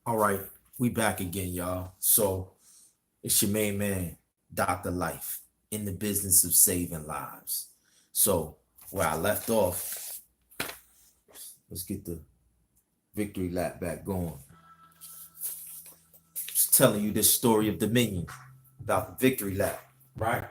All right, we back again, y'all. So it's your main man, Dr. Life, in the business of saving lives. So where I left off, let's get the victory lap back going. Just telling you this story of Dominion about the victory lap, right?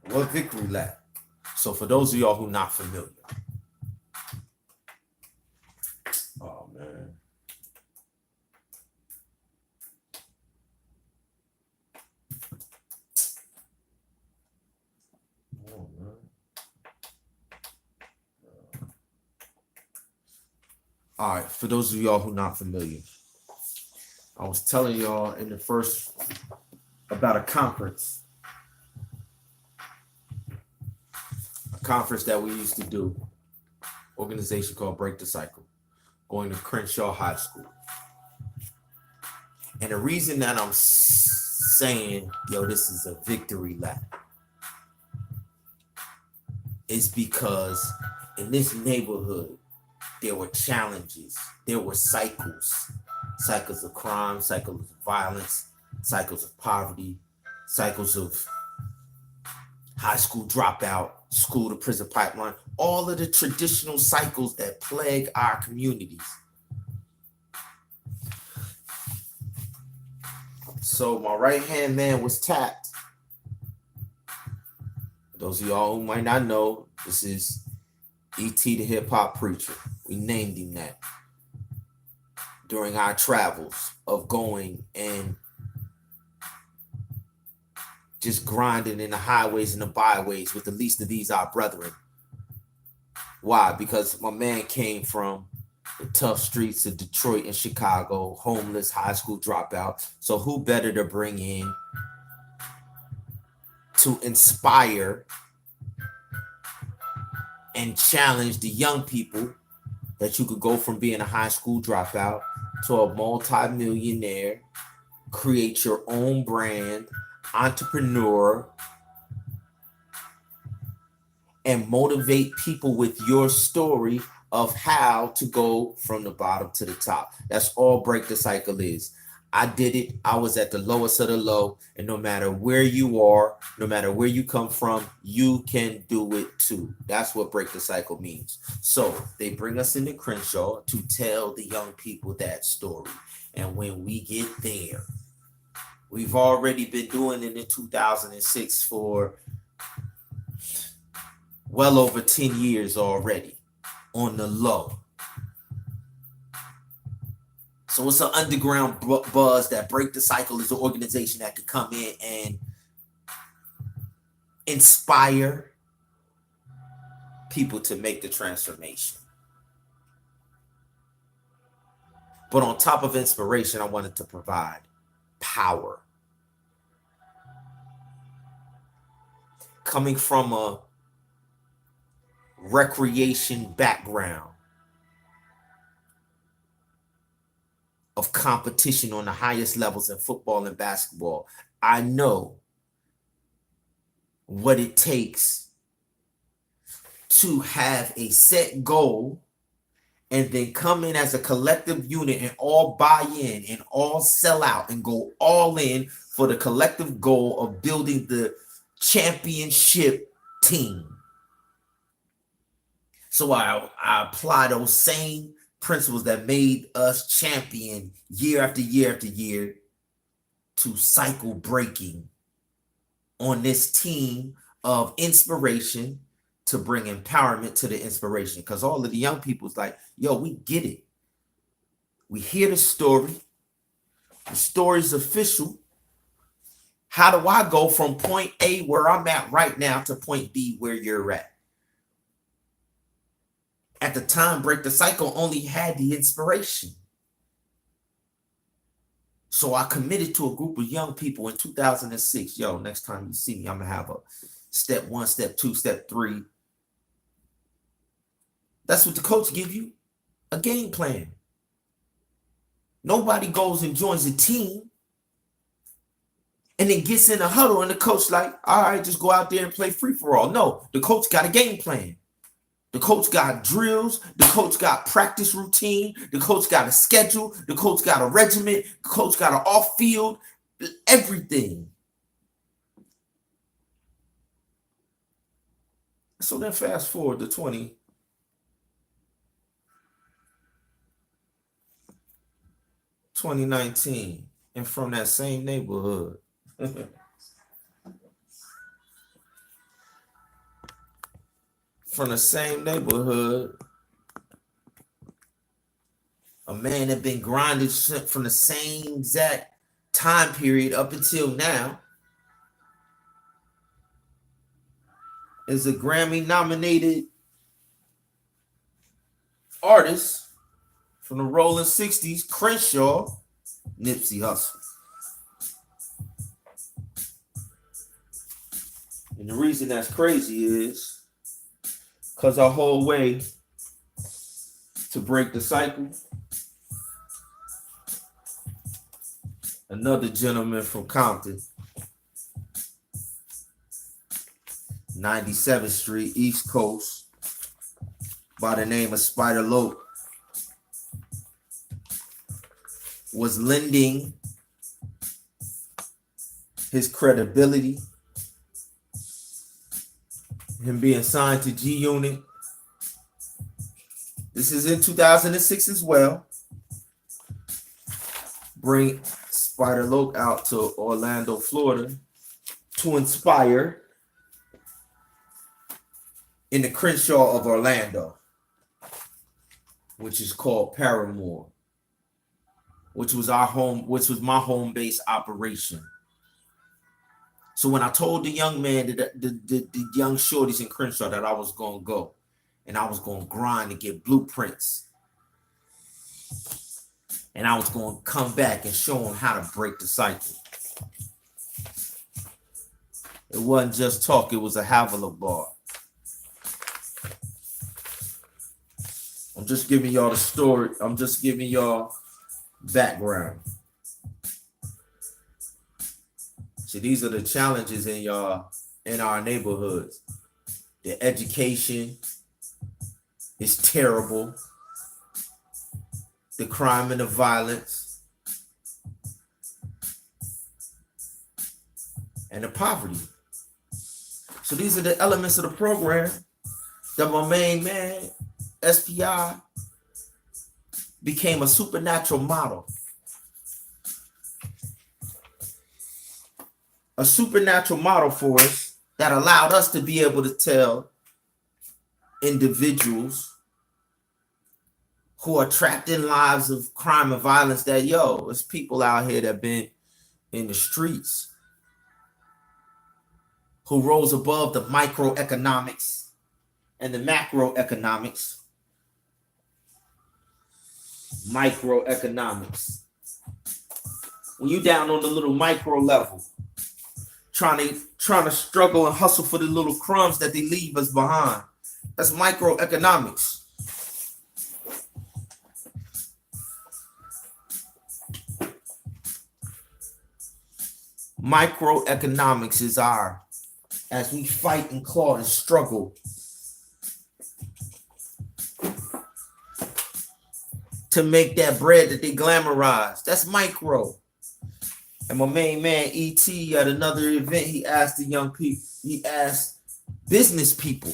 What victory lap? So for those of y'all who not familiar, oh man. Oh, man. All right, for those of y'all who not familiar, I was telling y'all in the first about a conference that we used to do, organization called Break the Cycle, going to Crenshaw High School. And the reason that I'm saying, yo, this is a victory lap, is because in this neighborhood, there were challenges, there were cycles of crime, cycles of violence, cycles of poverty, cycles of high school dropout, school to prison pipeline, all of the traditional cycles that plague our communities. So my right hand man was tapped. For those of y'all who might not know, this is E.T. the hip hop preacher. We named him that during our travels of going and just grinding in the highways and the byways with the least of these our brethren. Why? Because my man came from the tough streets of Detroit and Chicago, homeless, high school dropout. So who better to bring in to inspire and challenge the young people that you could go from being a high school dropout to a multi-millionaire, create your own brand, entrepreneur, and motivate people with your story of how to go from the bottom to the top. That's all Break the Cycle is. I did it. I was at the lowest of the low. And no matter where you are, no matter where you come from, you can do it too. That's what Break the Cycle means. So they bring us into Crenshaw to tell the young people that story. And when we get there, we've already been doing it in 2006 for well over 10 years already on the low. So it's an underground buzz that Break the Cycle is an organization that could come in and inspire people to make the transformation. But on top of inspiration, I wanted to provide power. Coming from a recreation background of competition on the highest levels in football and basketball, I know what it takes to have a set goal and then come in as a collective unit and all buy in and all sell out and go all in for the collective goal of building the championship team. So I apply those same principles that made us champion year after year after year to cycle breaking on this team of inspiration to bring empowerment to the inspiration. Because all of the young people's like, yo, we get it. We hear the story. The story's official. How do I go from point A where I'm at right now to point B where you're at? At the time, Break the Cycle only had the inspiration. So I committed to a group of young people in 2006. Yo, next time you see me, I'm going to have a step 1, step 2, step 3. That's what the coach give you, a game plan. Nobody goes and joins a team and then gets in a huddle and the coach like, all right, just go out there and play free for all. No, the coach got a game plan. The coach got drills. The coach got practice routine. The coach got a schedule. The coach got a regiment. The coach got an off field, everything. So then fast forward to 2019, and from that same neighborhood. From the same neighborhood, a man that been grinding from the same exact time period up until now is a Grammy-nominated artist from the Rolling 60s, Crenshaw, Nipsey Hussle. And the reason that's crazy is because our whole way to break the cycle, another gentleman from Compton, 97th Street, East Coast, by the name of Spider Lope, was lending his credibility, him being signed to G Unit. This is in 2006 as well. Bring Spider Lope out to Orlando, Florida to inspire in the Crenshaw of Orlando, which is called Paramore, which was my home base operation. So when I told the young man, the young shorties in Crenshaw, that I was going to go and I was going to grind to get blueprints, and I was going to come back and show them how to break the cycle. It wasn't just talk, it was a Havilah bar. I'm just giving y'all the story. I'm just giving y'all background. See, these are the challenges in our neighborhoods. The education is terrible. The crime and the violence and the poverty. So these are the elements of the program that my main man, SPI, became a supernatural model. A supernatural model for us that allowed us to be able to tell individuals who are trapped in lives of crime and violence that, there's people out here that been in the streets who rose above the microeconomics and the macroeconomics. Microeconomics. When you down on the little micro level, trying to struggle and hustle for the little crumbs that they leave us behind. That's microeconomics. Microeconomics is as we fight and claw and struggle to make that bread that they glamorize. That's micro. And my main man, E.T., at another event, he asked the young people, he asked business people,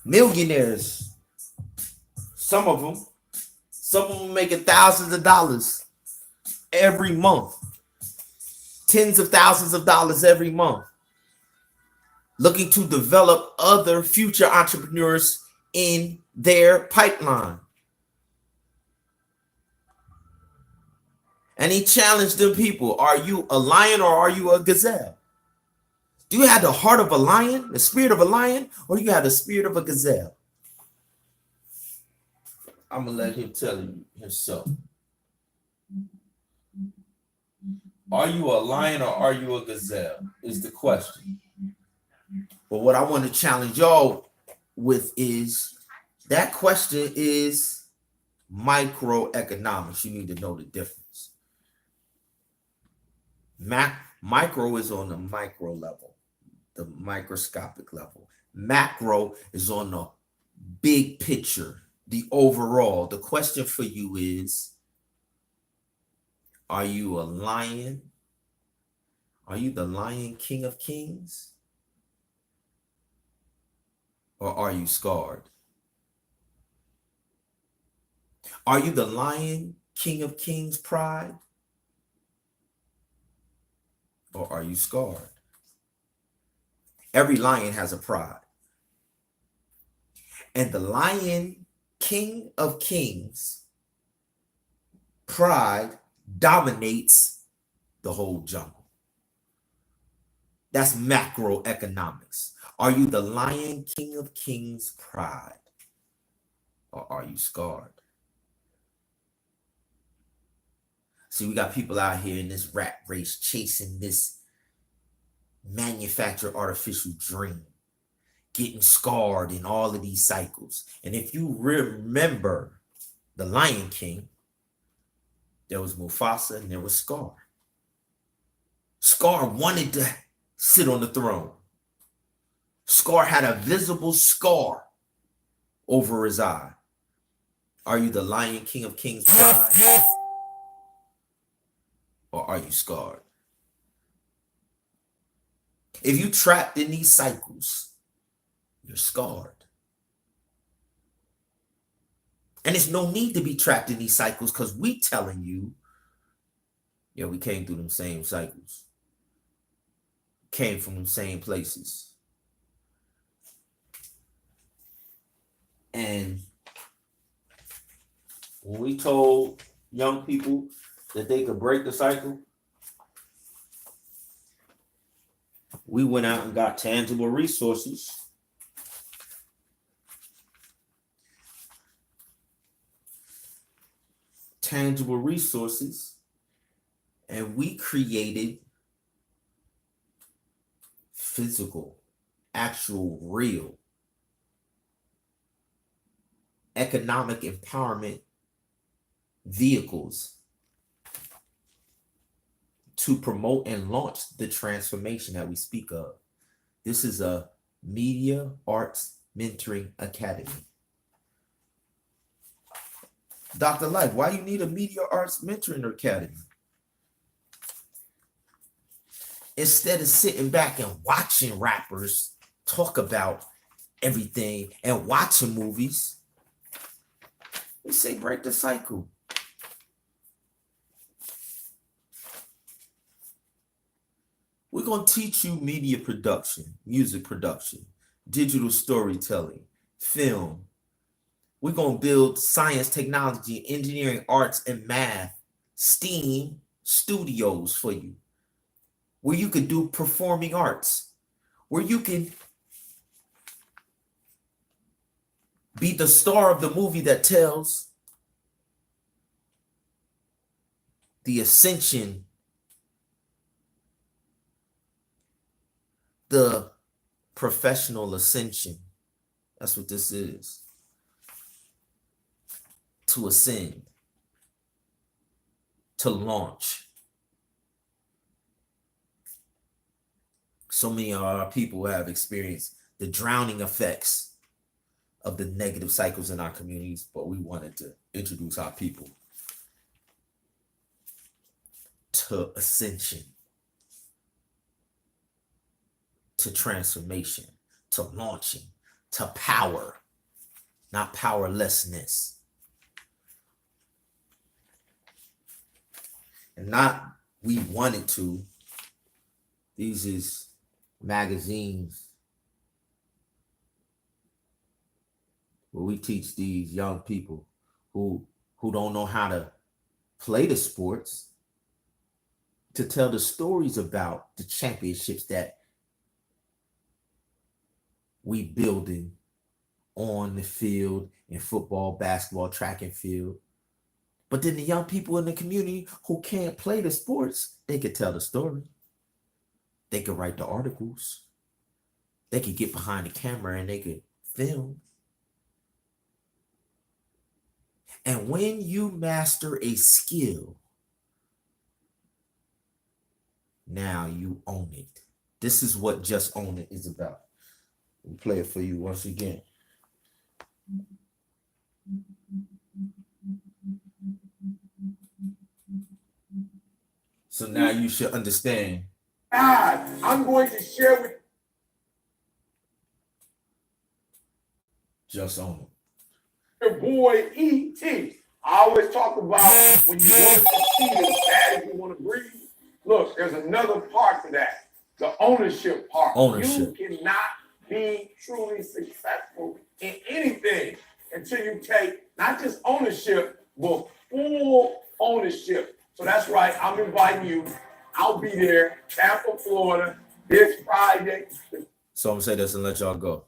millionaires, some of them making thousands of dollars every month, tens of thousands of dollars every month, looking to develop other future entrepreneurs in their pipeline. And he challenged them people, are you a lion or are you a gazelle? Do you have the heart of a lion, the spirit of a lion, or do you have the spirit of a gazelle? I'm going to let him tell you himself. Are you a lion or are you a gazelle is the question. But what I want to challenge y'all with is that question is microeconomics. You need to know the difference. Micro is on the micro level, the microscopic level. Macro is on the big picture, the overall. The question for you is, are you a lion? Are you the lion king of kings? Or are you scarred? Are you the lion king of kings pride? Or are you scarred? Every lion has a pride. And the lion king of kings pride dominates the whole jungle. That's macroeconomics. Are you the lion king of kings pride? Or are you scarred? See, we got people out here in this rat race chasing this manufactured artificial dream, getting scarred in all of these cycles. And if you remember the Lion King, there was Mufasa and there was Scar. Scar wanted to sit on the throne. Scar had a visible scar over his eye. Are you the Lion King of Kings pride? Or are you scarred? If you trapped in these cycles, you're scarred. And there's no need to be trapped in these cycles because we telling you, yeah, we came through them same cycles. Came from them same places. And when we told young people that they could break the cycle, we went out and got tangible resources. Tangible resources, and we created physical, actual, real economic empowerment vehicles to promote and launch the transformation that we speak of. This is a Media Arts Mentoring Academy. Dr. Life, why you need a Media Arts Mentoring Academy? Instead of sitting back and watching rappers talk about everything and watching movies, we say break the cycle. We're going to teach you media production, music production, digital storytelling, film. We're going to build science, technology, engineering, arts, and math, STEAM studios for you, where you could do performing arts, where you can be the star of the movie that tells the Ascension, the professional ascension. That's what this is. To ascend, to launch. So many of our people have experienced the drowning effects of the negative cycles in our communities, but we wanted to introduce our people to ascension, to transformation, to launching, to power, not powerlessness. And not we wanted to. These is magazines where we teach these young people who don't know how to play the sports to tell the stories about the championships that we building on the field in football, basketball, track and field. But then the young people in the community who can't play the sports, they could tell the story. They could write the articles. They could get behind the camera and they could film. And when you master a skill, now you own it. This is what Just Own It is about. We'll play it for you once again. now you should understand. I'm going to share with Just own it. your boy E.T. I always talk about when you want to succeed as bad as you want to breathe. Look, there's another part to that. The ownership part. Ownership. You cannot be truly successful in anything until you take not just ownership, but full ownership. So that's right. I'm inviting you. I'll be there, Tampa, Florida, this Friday. So I'm gonna say this and let y'all go.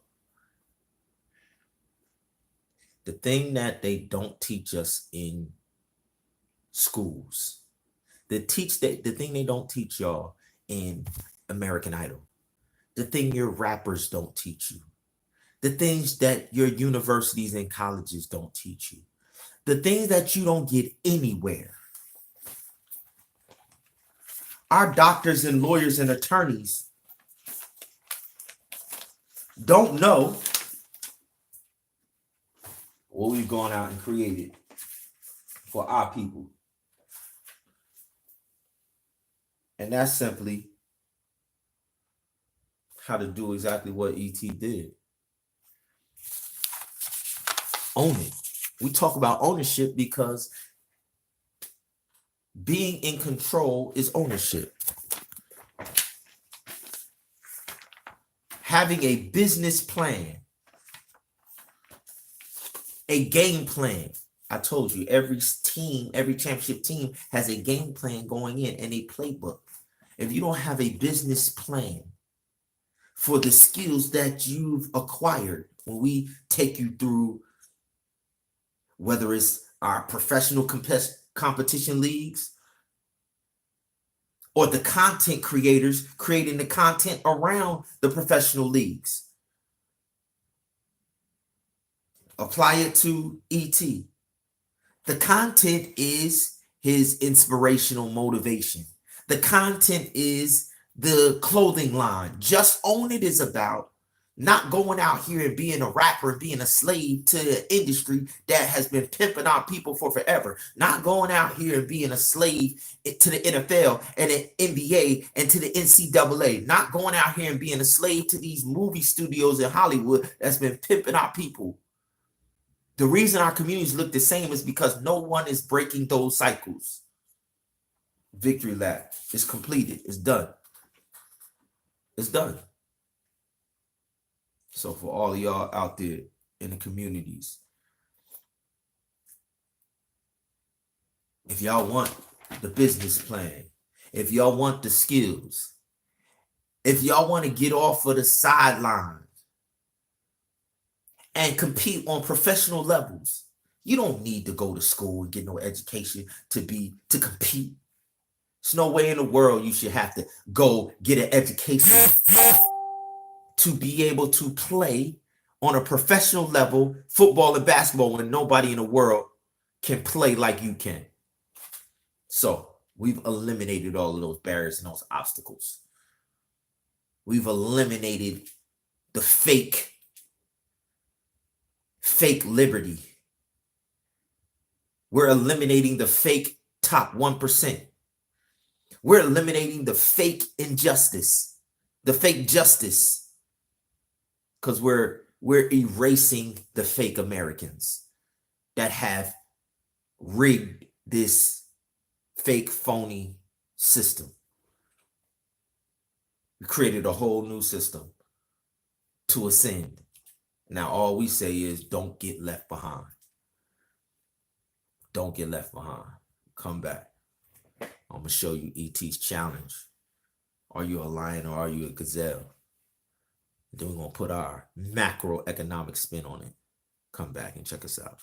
The thing that they don't teach us in schools, the thing they don't teach y'all in American Idol, the thing your rappers don't teach you, the things that your universities and colleges don't teach you, the things that you don't get anywhere. Our doctors and lawyers and attorneys don't know what we've gone out and created for our people. And that's simply how to do exactly what E.T. did. Own it. We talk about ownership because being in control is ownership. Having a business plan, a game plan. I told you, every team, every championship team has a game plan going in and a playbook. If you don't have a business plan for the skills that you've acquired, when we take you through, whether it's our professional competition leagues or the content creators creating the content around the professional leagues, apply it to E.T. The content is his inspirational motivation. The content is the clothing line. Just Own It is about not going out here and being a rapper and being a slave to the industry that has been pimping our people for forever. Not going out here and being a slave to the NFL and the NBA and to the NCAA. Not going out here and being a slave to these movie studios in Hollywood that's been pimping our people. The reason our communities look the same is because no one is breaking those cycles. Victory lap is completed. It's done. It's done. So for all of y'all out there in the communities, if y'all want the business plan, if y'all want the skills, if y'all want to get off of the sidelines and compete on professional levels, you don't need to go to school and get no education to compete. There's no way in the world you should have to go get an education to be able to play on a professional level, football and basketball, when nobody in the world can play like you can. So we've eliminated all of those barriers and those obstacles. We've eliminated the fake liberty. We're eliminating the fake top 1%. We're eliminating the fake injustice, the fake justice, because we're erasing the fake Americans that have rigged this fake, phony system. We created a whole new system to ascend. Now, all we say is don't get left behind. Don't get left behind. Come back. I'm going to show you E.T.'s challenge. Are you a lion or are you a gazelle? Then we're going to put our macroeconomic spin on it. Come back and check us out.